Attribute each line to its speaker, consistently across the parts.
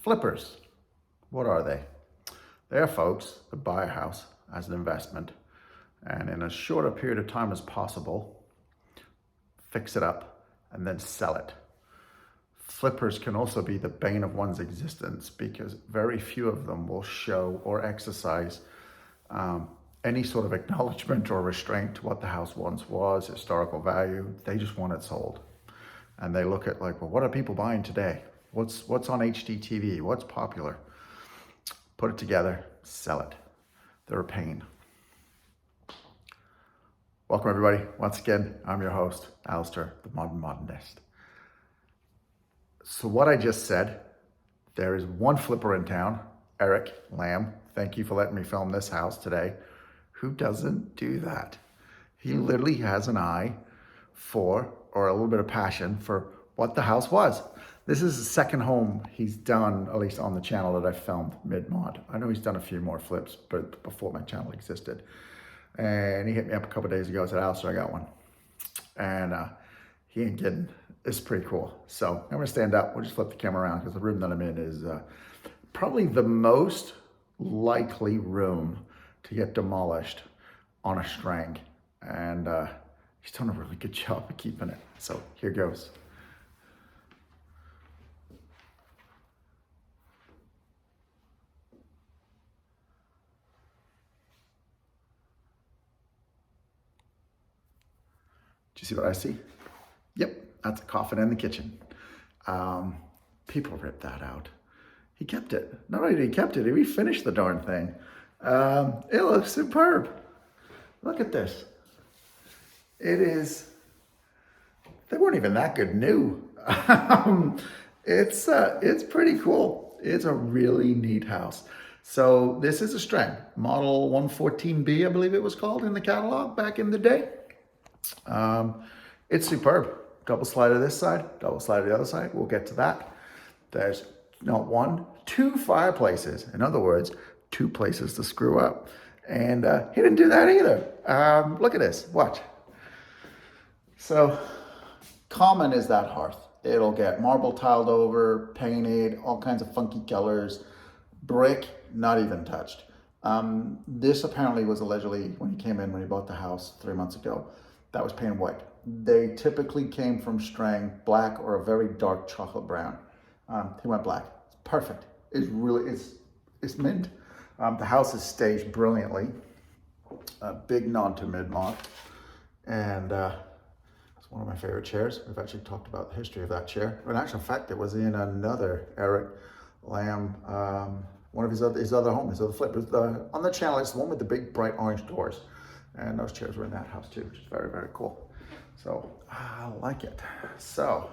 Speaker 1: Flippers, what are they? They're folks that buy a house as an investment and in as short a period of time as possible, fix it up and then sell it. Flippers can also be the bane of one's existence because very few of them will show or exercise any sort of acknowledgement or restraint to what the house once was, historical value. They just want it sold. And they look at like, well, what are people buying today? What's on HDTV? What's popular? Put it together, sell it. They're a pain. Welcome everybody. Once again, I'm your host, Alister, the Modern Modernist. So what I just said, there is one flipper in town, Eric Lamb. Thank you for letting me film this house today. Who doesn't do that? He literally has an eye for, or a little bit of passion for what the house was. This is the second home he's done, at least on the channel that I filmed mid-mod. I know he's done a few more flips, but before my channel existed. And he hit me up a couple days ago and said, Alister, I got one. And he ain't kidding. It's pretty cool. So I'm gonna stand up. We'll just flip the camera around because the room that I'm in is probably the most likely room to get demolished on a Streng. And he's done a really good job of keeping it. So here goes. Do you see what I see? Yep, that's a coffin in the kitchen. People ripped that out. He kept it. Not only did he kept it, he refinished the darn thing. It looks superb. Look at this. It is, they weren't even that good new. It's pretty cool. It's a really neat house. So this is a Streng Model 114B, I believe it was called in the catalog back in the day. It's superb. Double slider this side, double slider the other side. We'll get to that. There's not one, two fireplaces. In other words, two places to screw up. And he didn't do that either. Look at this, watch. So common is that hearth. It'll get marble tiled over, painted, all kinds of funky colors. Brick, not even touched. This apparently was allegedly when he came in, when he bought the house 3 months ago, that was painted white. They typically came from Streng, black or a very dark chocolate brown. He went black. It's perfect. It's really, it's mint. The house is staged brilliantly. A big nod to mid-mod. And it's one of my favorite chairs. We've actually talked about the history of that chair. In actual fact, it was in another Eric Lamb, one of his other homes, his other flip. On the channel, it's the one with the big bright orange doors. And those chairs were in that house too, which is very, very cool. So I like it. So,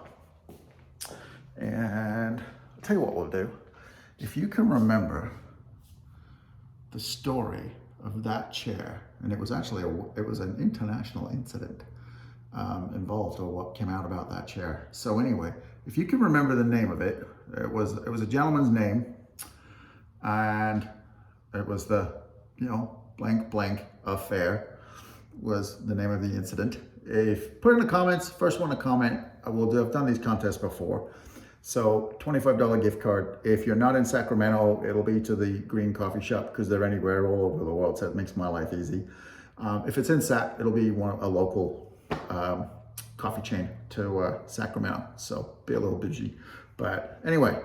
Speaker 1: and I'll tell you what we'll do. If you can remember the story of that chair, and it was actually, it was an international incident involved, or what came out about that chair. So anyway, if you can remember the name of it, it was a gentleman's name, and it was the, blank blank affair was the name of the incident. If put in the comments, first one to comment, I've done these contests before. So $25 gift card. If you're not in Sacramento, it'll be to the Green Coffee Shop because they're anywhere all over the world. So it makes my life easy. If it's in Sac, it'll be a local coffee chain to Sacramento. So be a little bougie. But anyway,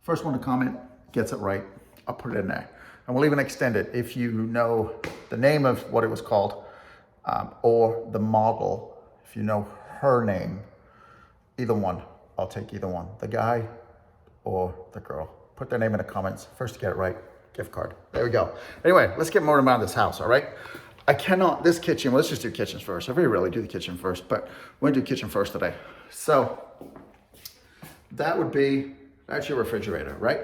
Speaker 1: first one to comment gets it right. I'll put it in there. And we'll even extend it if you know the name of what it was called or the model, if you know her name, either one. I'll take either one, the guy or the girl. Put their name in the comments. First to get it right, gift card. There we go. Anyway, let's get more about this house, all right? This kitchen, let's just do kitchens first. I very rarely do the kitchen first, but we're gonna do kitchen first today. So that's your refrigerator, right?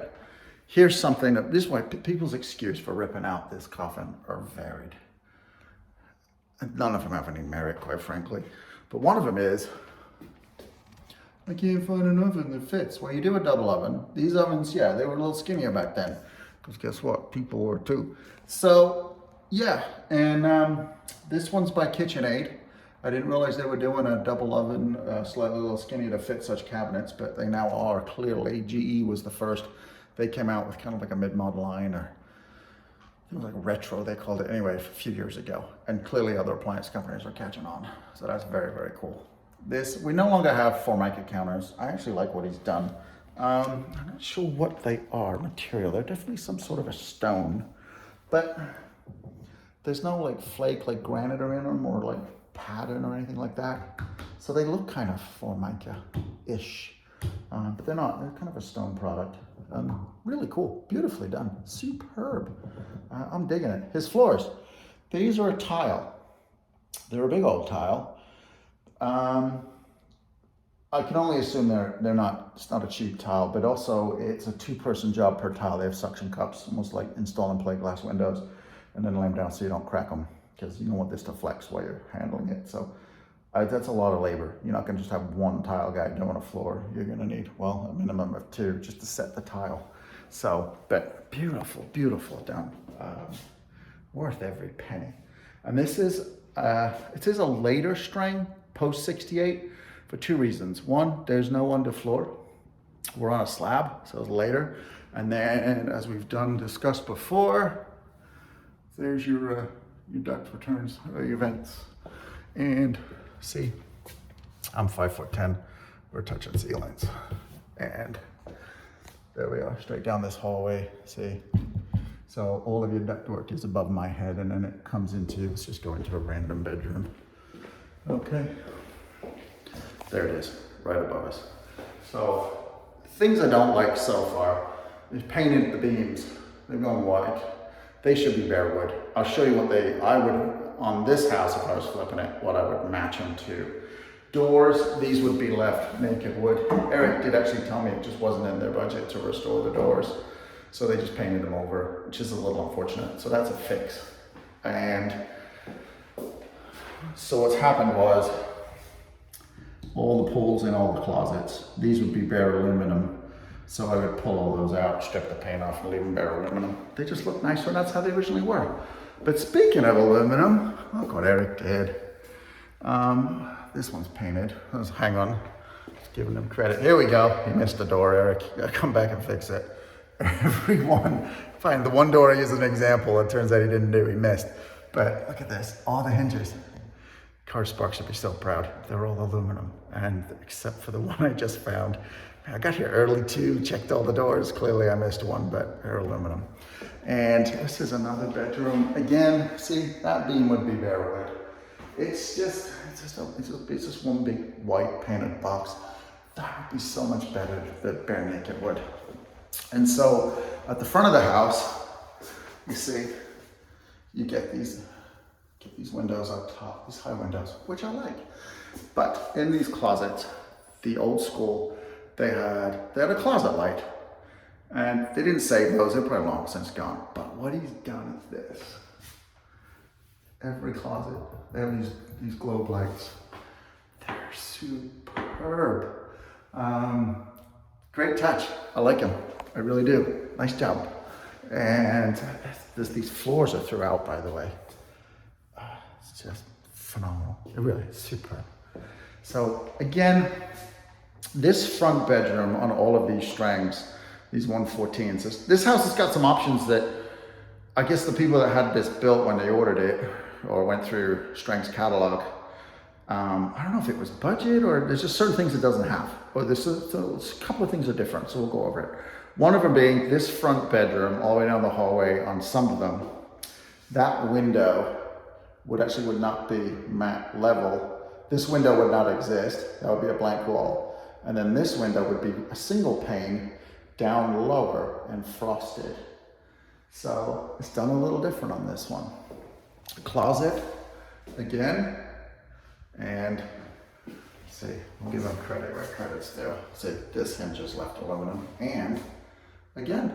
Speaker 1: Here's something this is why people's excuse for ripping out this coffin are varied. None of them have any merit, quite frankly. But one of them is, I can't find an oven that fits. Well, you do a double oven. These ovens, yeah, they were a little skinnier back then. Because guess what? People were too. So, yeah. And this one's by KitchenAid. I didn't realize they were doing a double oven, slightly a little skinny to fit such cabinets, but they now are clearly. GE was the first They came out with kind of like a mid-model line, or it was like retro, they called it anyway, a few years ago. And clearly other appliance companies are catching on. So that's very, very cool. We no longer have Formica counters. I actually like what he's done. I'm not sure what they are, material. They're definitely some sort of a stone, but there's no like flake like granite or in them, or like pattern or anything like that. So they look kind of Formica-ish, but they're not. They're kind of a stone product. Really cool, beautifully done, superb. I'm digging it. His floors, these are a tile. They're a big old tile. I can only assume they're not. It's not a cheap tile, but also it's a 2-person job per tile. They have suction cups, almost like installing plate glass windows, and then lay them down so you don't crack them, because you don't want this to flex while you're handling it. So that's a lot of labor. You're not going to just have one tile guy doing a floor. You're going to need, well, a minimum of 2 just to set the tile. So, but beautiful, beautiful done. Worth every penny. And this is, it is a later Streng, post 68, for 2 reasons. One, there's no underfloor. We're on a slab, so it's later. And then, as we've discussed before, there's your duct returns, your vents. And see, I'm 5'10". We're touching ceilings. And there we are, straight down this hallway, see? So all of your ductwork is above my head, and then it comes into, let's just go into a random bedroom. Okay. There it is, right above us. So things I don't like so far is painted the beams. They're going white. They should be bare wood. I'll show you what I would, on this house, if I was flipping it, what I would match them to. Doors, these would be left naked wood. Eric did actually tell me it just wasn't in their budget to restore the doors. So they just painted them over, which is a little unfortunate. So that's a fix. And so what's happened was, all the pulls in all the closets, these would be bare aluminum. So I would pull all those out, strip the paint off, and leave them bare aluminum. They just look nicer, and that's how they originally were. But speaking of aluminum, look what Eric did. This one's painted. Hang on, just giving him credit. Here we go. He missed the door, Eric. You gotta come back and fix it. Everyone, fine, the one door I use as an example, it turns out he didn't do, he missed. But look at this, all the hinges. Car Spark should be so proud. They're all aluminum, and except for the one I just found. I got here early too, checked all the doors. Clearly I missed one, but they're aluminum. And this is another bedroom. Again, see, that beam would be bare wood. It's just one big white painted box. That would be so much better than bare naked wood. And so at the front of the house, you see, you get these windows up top, these high windows, which I like. But in these closets, the old school, they had a closet light. And they didn't save those, they're probably long since gone. But what he's done is this. Every closet, they have these globe lights. They're superb. Great touch, I like them, I really do. Nice job. And these floors are throughout, by the way. It's just phenomenal. It really is superb. So again, this front bedroom on all of these Strengs, these 114s, this house has got some options that I guess the people that had this built when they ordered it or went through Streng's catalog, I don't know if it was budget or there's just certain things it doesn't have. Or there's a couple of things are different, so we'll go over it. One of them being this front bedroom, all the way down the hallway on some of them, that window would not be mat level. This window would not exist. That would be a blank wall. And then this window would be a single pane down lower and frosted. So it's done a little different on this one. Closet, again, and see, we'll give them credit where credit's due. See, this hinge is left aluminum. And again,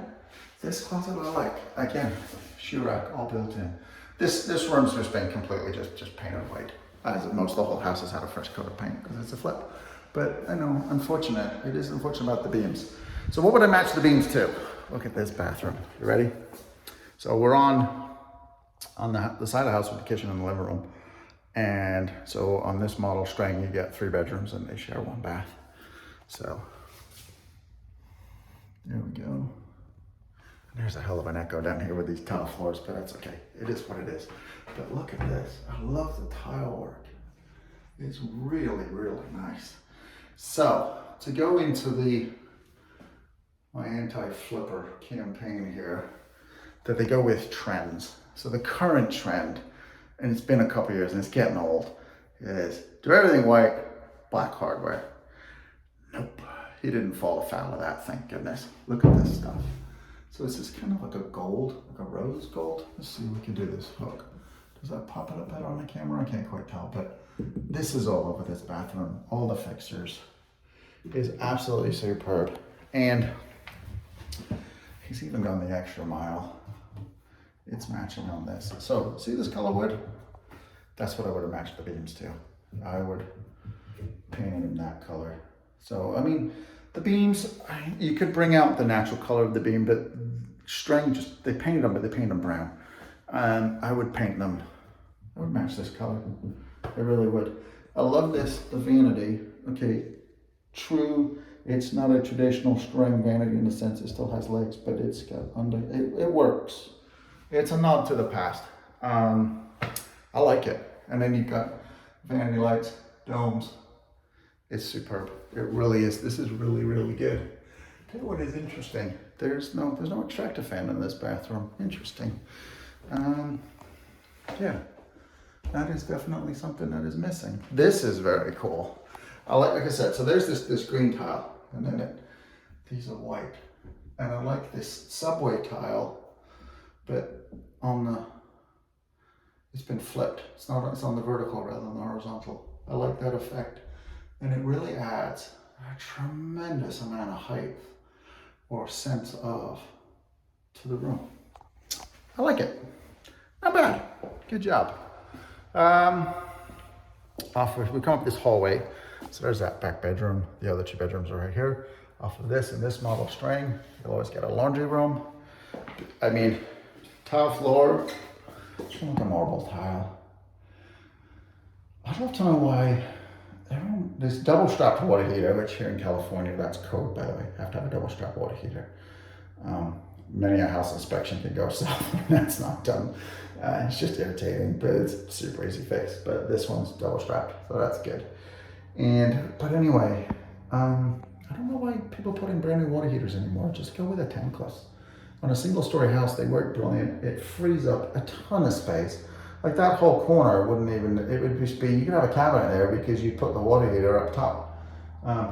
Speaker 1: this closet I like. Again, shoe rack all built in. This room's just been completely just painted white. As most of the whole house has had a fresh coat of paint because it's a flip. But I know, unfortunate. It is unfortunate about the beams. So what would I match the beams to? Look at this bathroom. You ready? So we're on the side of the house with the kitchen and the living room. And so on this model Streng, you get 3 bedrooms and they share 1 bath. So there we go. There's a hell of an echo down here with these tile floors, but that's okay. It is what it is. But look at this. I love the tile work. It's really, really nice. So to go into my anti-flipper campaign here, that they go with trends. So the current trend, and it's been a couple years and it's getting old, is do everything white, black hardware. Nope, he didn't fall foul of that, thank goodness. Look at this stuff. So this is kind of like a gold, like a rose gold. Let's see if we can do this hook. Does that pop it up better on the camera? I can't quite tell, but this is all over this bathroom. All the fixtures is absolutely superb. And he's even gone the extra mile. It's matching on this. So see this color wood? That's what I would have matched the beams to. I would paint them that color. So, I mean, the beams, you could bring out the natural color of the beam, but Streng just, they painted them, but they painted them brown. I would paint them, I would match this color. I really would. I love this, the vanity. Okay, true, it's not a traditional Streng vanity in the sense it still has legs, but it's got it works. It's a nod to the past. I like it. And then you've got vanity lights, domes. It's superb. It really is. This is really, really good. Tell you what is interesting. There's no extractor fan in this bathroom. Interesting. Yeah, that is definitely something that is missing. This is very cool. Like I said, so there's this green tile, and then these are white. And I like this subway tile, but it's been flipped. It's on the vertical rather than the horizontal. I like that effect. And it really adds a tremendous amount of height or sense of to the room. I like it. Not bad. Good job. We come up this hallway. So there's that back bedroom. The other two bedrooms are right here. Off of this and this model Streng, you'll always get a laundry room. I mean, tile floor. It's like a marble tile. I'd love to know why this double strapped water heater, which here in California, that's code by the way, you have to have a double strapped water heater. Many a house inspection can go south when that's not done. It's just irritating, but it's super easy fix. But this one's double strapped, so that's good. But anyway, I don't know why people put in brand new water heaters anymore. Just go with a tankless. On a single story house, they work brilliant. It frees up a ton of space. Like that whole corner it would just be, you could have a cabinet there because you put the water heater up top.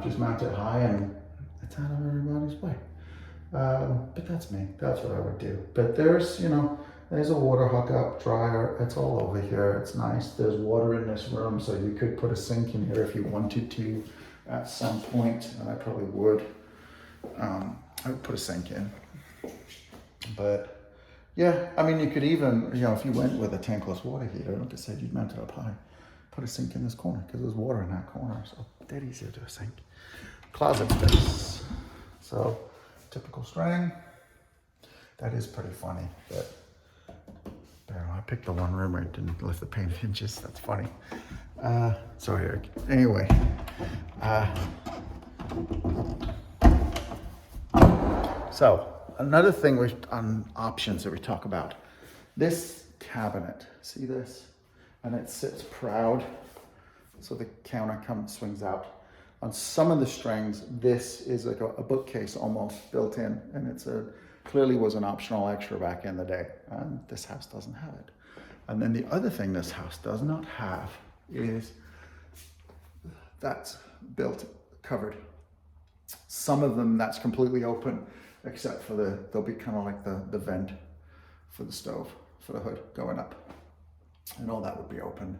Speaker 1: Just mount it high and it's out of everybody's way. But that's me, that's what I would do. But there's a water hookup, dryer, it's all over here, it's nice. There's water in this room, so you could put a sink in here if you wanted to at some point, and I probably would. I would put a sink in. But yeah, I mean, you could even, if you went with a tankless water heater, like I said, you'd mount it up high, put a sink in this corner because there's water in that corner, so dead easy to do a sink. Closet space. So, typical Streng. That is pretty funny, but I picked the one room where I didn't lift the paint hinges. That's funny. Sorry, Eric. Anyway. So, another thing on options that we talk about. This cabinet, see this? And it sits proud. So the counter swings out. On some of the Strengs, this is like a bookcase almost built in, and clearly was an optional extra back in the day. And this house doesn't have it. And then the other thing this house does not have is that's built covered. Some of them that's completely open, except for there'll be kind of like the vent for the stove, for the hood going up. And all that would be open.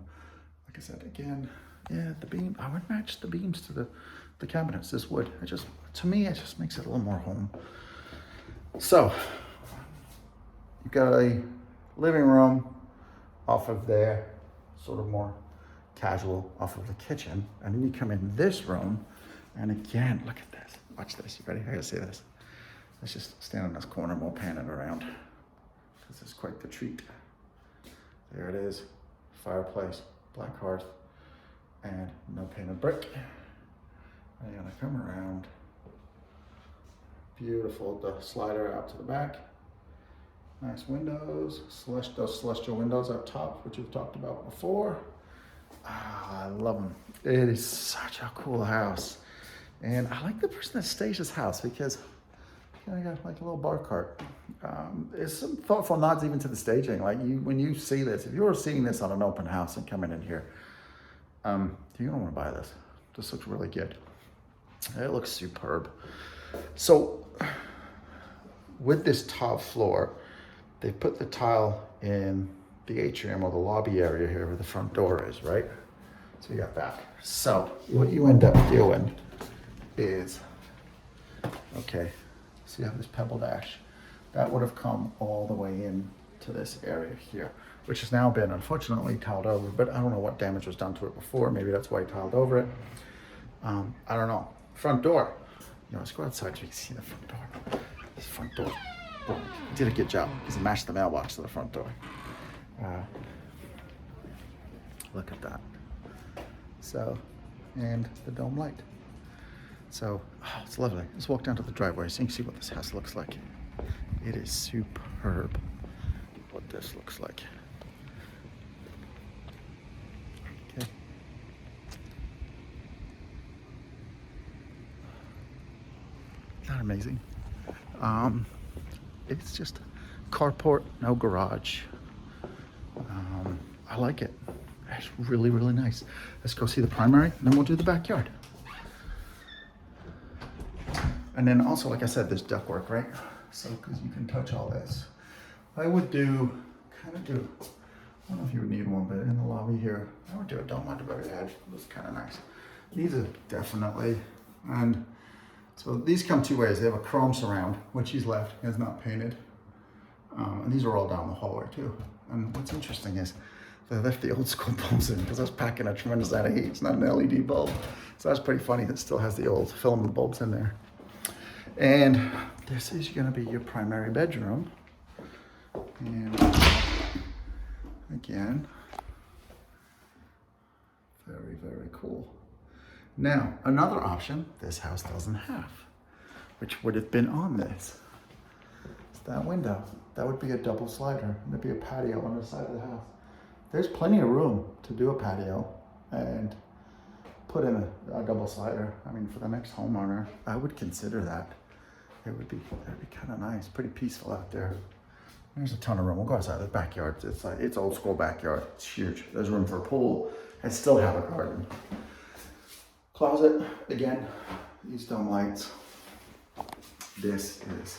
Speaker 1: Like I said, again, yeah, the beam, I would match the beams to the cabinets, this wood. To me, it just makes it a little more home. So, you've got a living room off of there, sort of more casual off of the kitchen. And then you come in this room, and again, look at this. Watch this, you ready? I gotta see this. Let's just stand in this corner and we'll pan it around. This is quite the treat. There it is, fireplace, black hearth, and no painted brick. And you're gonna come around. Beautiful, the slider out to the back. Nice windows, those celestial windows up top, which we've talked about before. I love them. It is such a cool house. And I like the person that staged this house because I got like a little bar cart. There's some thoughtful nods even to the staging. Like when you see this, if you're seeing this on an open house and coming in here, you're gonna want to buy this. This looks really good. It looks superb. So with this top floor, they put the tile in the atrium or the lobby area here where the front door is, right? So you got that. So what you end up doing is, okay, so you have this pebble dash. That would have come all the way in to this area here, which has now been unfortunately tiled over, but I don't know what damage was done to it before. Maybe that's why he tiled over it. I don't know. Front door. You know, let's go outside so you can see the front door. This front door. Boom. He did a good job because he matched the mailbox to the front door. Look at that. So, and the dome light. So, oh, it's lovely. Let's walk down to the driveway so you can see what this house looks like. It is superb what this looks like. Okay. Isn't that amazing? It's just carport, no garage. I like it. It's really, really nice. Let's go see the primary, and then we'll do the backyard. And then also, like I said, there's ductwork, right? So, because you can touch all this. I would do, I don't know if you would need one, but in the lobby here, I would do a dome under the edge. It looks kind of nice. These are definitely, and so these come two ways. They have a chrome surround, which he's left, he has not painted. And these are all down the hallway too. And what's interesting is they left the old school bulbs in because I was packing a tremendous amount of heat. It's not an LED bulb. So that's pretty funny. It still has the old filament bulbs in there. And this is gonna be your primary bedroom. And again, very, very cool. Now, another option this house doesn't have, which would have been on this, is that window. That would be a double slider, and there'd be a patio on the side of the house. There's plenty of room to do a patio and put in a double slider. I mean, for the next homeowner, I would consider that. It would be kind of nice, pretty peaceful out there. There's a ton of room. We'll go outside the backyard. It's old school backyard. It's huge. There's room for a pool. I still have a garden. Closet, again, these dome lights. This is,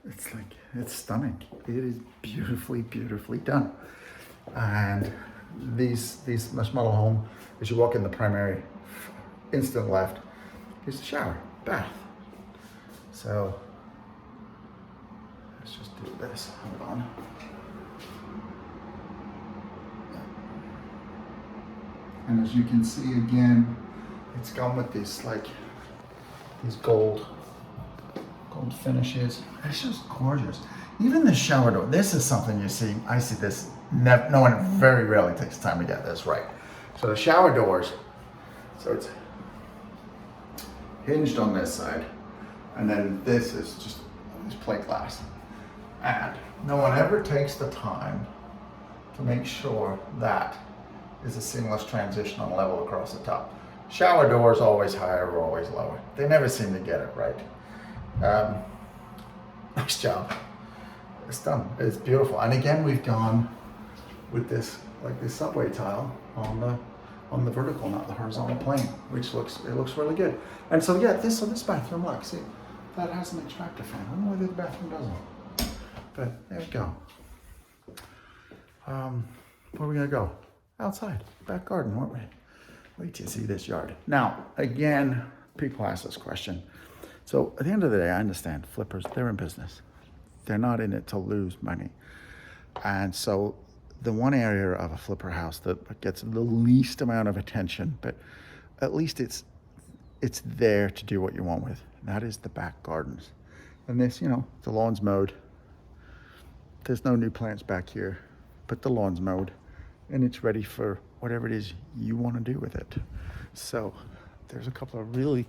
Speaker 1: it's stunning. It is beautifully, beautifully done. And this model home, as you walk in the primary, instant left, is the shower, bath. So, let's just do this, hold on. And as you can see again, it's gone with this these gold finishes. It's just gorgeous. Even the shower door, this is something you see, I see this, no one very rarely takes the time to get this right. So the shower doors, so it's hinged on this side, and then this is just this plate glass. And no one ever takes the time to make sure that is a seamless transition on level across the top. Shower doors always higher or always lower. They never seem to get it right. Nice job. It's done. It's beautiful. And again, we've gone with this subway tile on the vertical, not the horizontal plane, which looks really good. And so yeah, this bathroom, look, see, that has an extractor fan. I don't know whether the bathroom doesn't, but there we go. Where are we gonna go? Outside, back garden, weren't we? Wait till you see this yard. Now, again, people ask this question. So at the end of the day, I understand flippers, they're in business. They're not in it to lose money. And so the one area of a flipper house that gets the least amount of attention, but at least it's there to do what you want with. And that is the back gardens. And this, the lawn's mowed. There's no new plants back here, but the lawn's mowed. And it's ready for whatever it is you want to do with it. So there's a couple of really,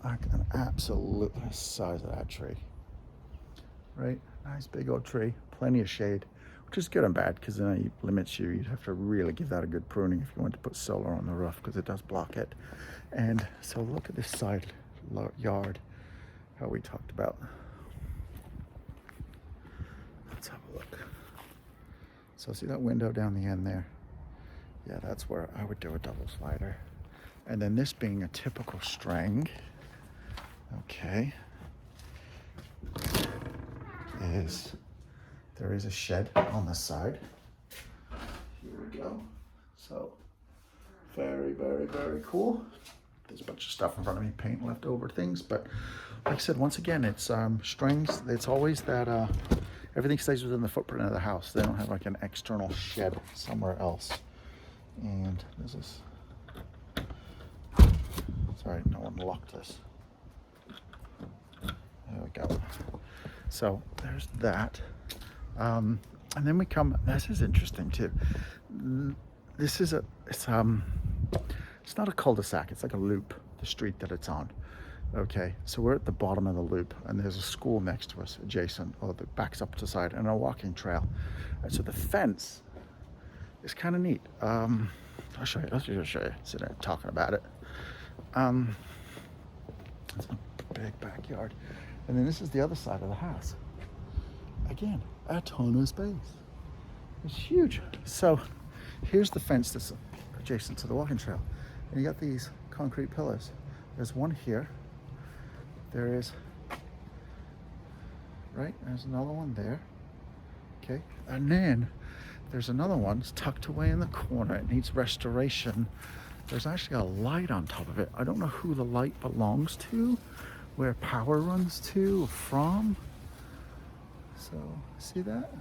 Speaker 1: like an absolute size of that tree. right? Nice big old tree, plenty of shade, which is good and bad because then it limits you. You'd have to really give that a good pruning if you want to put solar on the roof because it does block it. And so look at this side yard, how we talked about. Let's have a look. So see that window down the end there? Yeah, that's where I would do a double slider. And then this being a typical Streng, okay, there is a shed on the side. Here we go. So very, very, very cool. There's a bunch of stuff in front of me, paint, leftover things, but like I said, once again, it's Strengs. It's always that everything stays within the footprint of the house. They don't have like an external shed somewhere else. And this is, sorry, no one locked this. There we go. So there's that. And then we come, this is interesting too. This is it's not a cul-de-sac, it's like a loop, the street that it's on. Okay, so we're at the bottom of the loop and there's a school next to us adjacent, or that backs up to the side, and a walking trail. And so the fence is kind of neat. I'll show you, let's just show you, sitting there talking about it. It's a big backyard. And then this is the other side of the house. Again, a ton of space. It's huge. So here's the fence that's adjacent to the walking trail. And you got these concrete pillars. There's one here. There is, right? There's another one there. Okay. And then there's another one. It's tucked away in the corner. It needs restoration. There's actually a light on top of it. I don't know who the light belongs to, where power runs to or from. So, see that?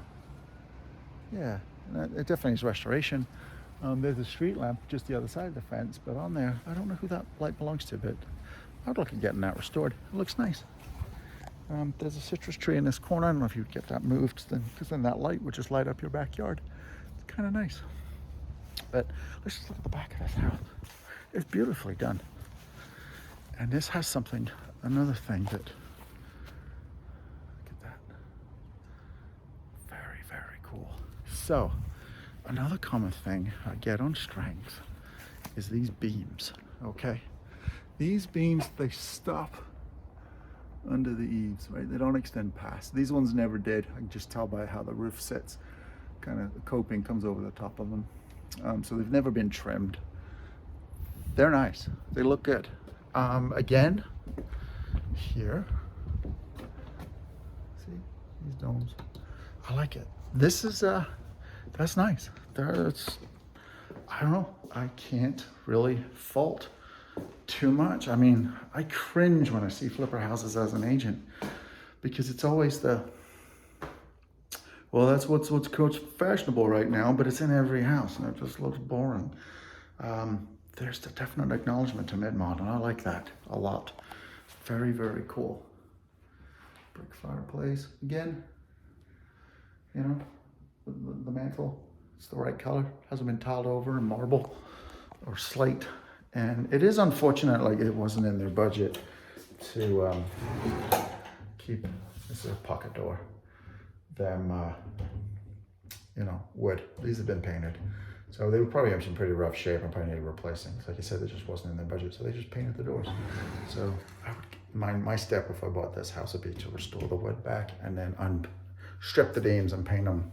Speaker 1: Yeah, it definitely is restoration. There's a street lamp just the other side of the fence, but on there, I don't know who that light belongs to, but I'd look at getting that restored. It looks nice. There's a citrus tree in this corner. I don't know if you'd get that moved, then, because then that light would just light up your backyard. It's kind of nice. But let's just look at the back of this house. It's beautifully done. And this has something, another thing that, look at that. Very, very cool. So, another common thing I get on Strengs is these beams, okay? These beams, they stop under the eaves, right? They don't extend past. These ones never did. I can just tell by how the roof sits. Kind of the coping comes over the top of them. So they've never been trimmed. They're nice. They look good. Again, here, see these domes? I like it. This is, that's nice. That's, I don't know, I can't really fault too much. I mean, I cringe when I see flipper houses as an agent because it's always the, well, that's what's fashionable right now, but it's in every house and it just looks boring. There's the definite acknowledgement to mid-mod, and I like that a lot. Very, very cool. Brick fireplace. Again, you know, the mantle, it's the right color. Hasn't been tiled over in marble or slate. And it is unfortunate, like it wasn't in their budget to keep, this is a pocket door, them, you know, wood. These have been painted. So they would probably have some pretty rough shape and probably need replacing. So like I said, it just wasn't in their budget, so they just painted the doors. So I would, my step if I bought this house would be to restore the wood back and then strip the beams and paint them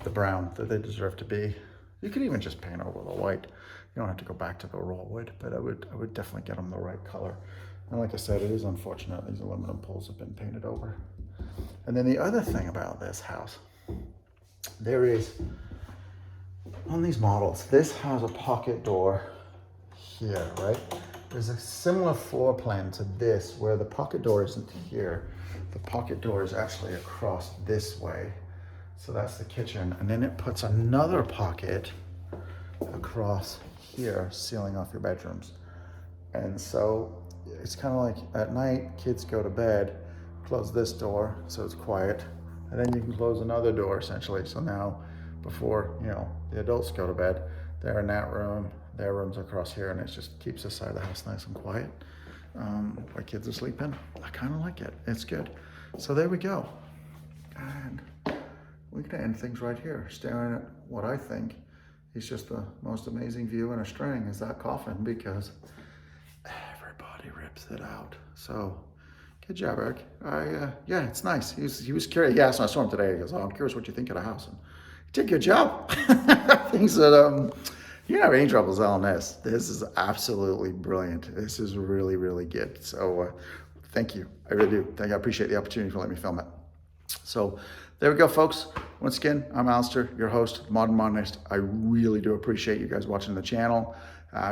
Speaker 1: the brown that they deserve to be. You could even just paint over the white. You don't have to go back to the raw wood, but I would definitely get them the right color. And like I said, it is unfortunate these aluminum poles have been painted over. And then the other thing about this house, there is, on these models, this has a pocket door here, right? There's a similar floor plan to this where the pocket door isn't here. The pocket door is actually across this way. So that's the kitchen. And then it puts another pocket across here, sealing off your bedrooms. And so it's kind of like at night, kids go to bed, close this door so it's quiet. And then you can close another door essentially. So now before, you know, the adults go to bed, they're in that room, their room's across here, and it just keeps this side of the house nice and quiet while kids are sleeping. I kind of like it. It's good. So there we go. And we can end things right here, staring at what I think is just the most amazing view in a string is that Coffin, because everybody rips it out. So good job, Eric. Yeah, it's nice. He was curious. He asked when I saw him today. He goes, "Oh, I'm curious what you think of the house." And he did a good job. Things that you don't have any trouble selling this. This is absolutely brilliant. This is really, really good. So thank you. I really do. I appreciate the opportunity for letting me film it. So there we go, folks. Once again, I'm Alister, your host, Modern Modernist. I really do appreciate you guys watching the channel.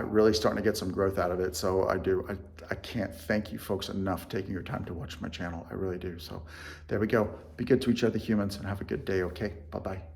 Speaker 1: Really starting to get some growth out of it. So I can't thank you folks enough taking your time to watch my channel. I really do. So there we go. Be good to each other, humans, and have a good day, okay? Bye-bye.